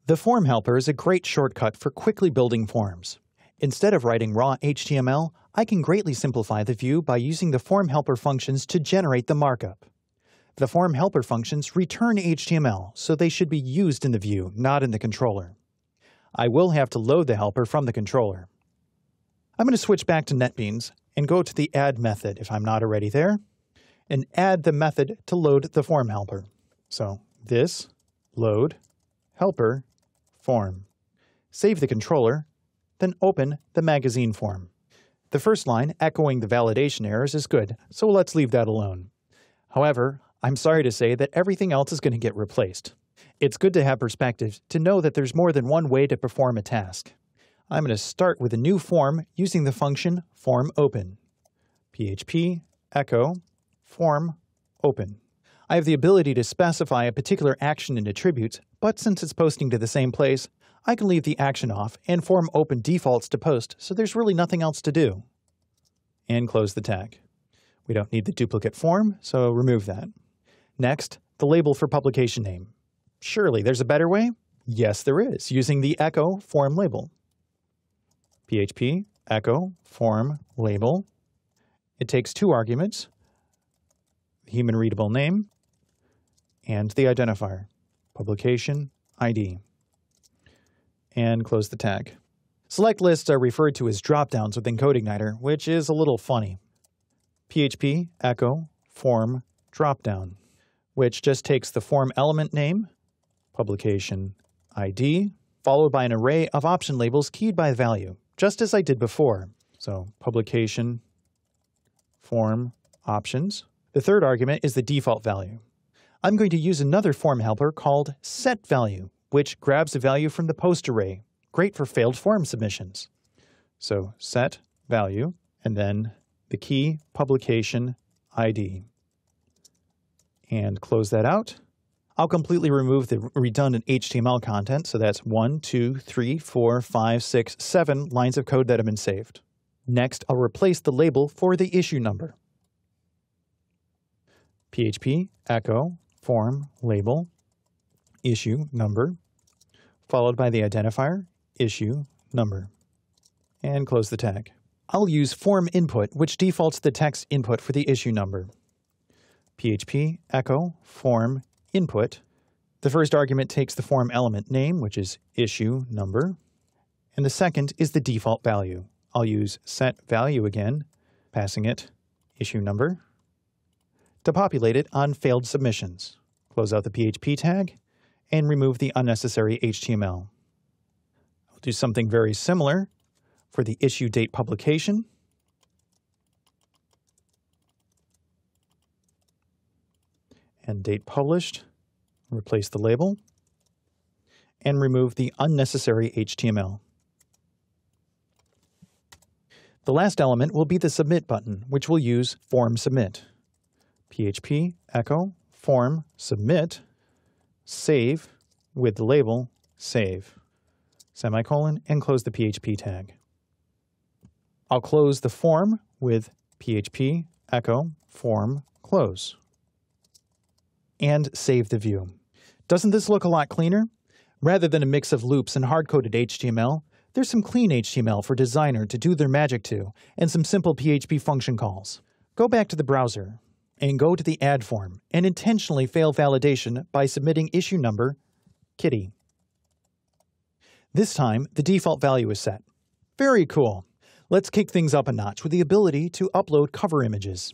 The Form Helper is a great shortcut for quickly building forms. Instead of writing raw HTML, I can greatly simplify the view by using the Form Helper functions to generate the markup. The Form Helper functions return HTML, so they should be used in the view, not in the controller. I will have to load the helper from the controller. I'm going to switch back to NetBeans and go to the add method if I'm not already there, and add the method to load the Form Helper. So this load helper form. Save the controller, then open the magazine form. The first line, echoing the validation errors, is good, so let's leave that alone. However, I'm sorry to say that everything else is going to get replaced. It's good to have perspective to know that there's more than one way to perform a task. I'm going to start with a new form using the function formOpen. PHP echo form open. I have the ability to specify a particular action in attributes, but since it's posting to the same place, I can leave the action off and formOpen defaults to post, so there's really nothing else to do. And close the tag. We don't need the duplicate form, so remove that. Next, the label for publication name. Surely there's a better way? Yes, there is, using the echo form label. PHP echo form label. It takes two arguments, the human readable name and the identifier, publication ID. And close the tag. Select lists are referred to as dropdowns within CodeIgniter, which is a little funny. PHP echo form dropdown, which just takes the form element name, publication ID, followed by an array of option labels keyed by value, just as I did before. So publication form options. The third argument is the default value. I'm going to use another form helper called setValue, which grabs a value from the post array. Great for failed form submissions. So setValue, and then the key publication ID. And close that out. I'll completely remove the redundant HTML content, so that's 1, 2, 3, 4, 5, 6, 7 lines of code that have been saved. Next, I'll replace the label for the issue number. PHP echo form label issue number, followed by the identifier issue number, and close the tag. I'll use form input, which defaults the text input for the issue number. PHP echo form input. The first argument takes the form element name, which is issue number, and the second is the default value. I'll use setValue again, passing it issue number, to populate it on failed submissions. Close out the PHP tag and remove the unnecessary HTML. I'll do something very similar for the issue date publication. And date published, replace the label, and remove the unnecessary HTML. The last element will be the submit button, which we'll use form submit. PHP echo form submit, save with the label save, semicolon, and close the PHP tag. I'll close the form with PHP echo form close, and save the view. Doesn't this look a lot cleaner? Rather than a mix of loops and hard-coded HTML, there's some clean HTML for Designer to do their magic to, and some simple PHP function calls. Go back to the browser and go to the add form and intentionally fail validation by submitting issue number kitty. This time, the default value is set. Very cool. Let's kick things up a notch with the ability to upload cover images.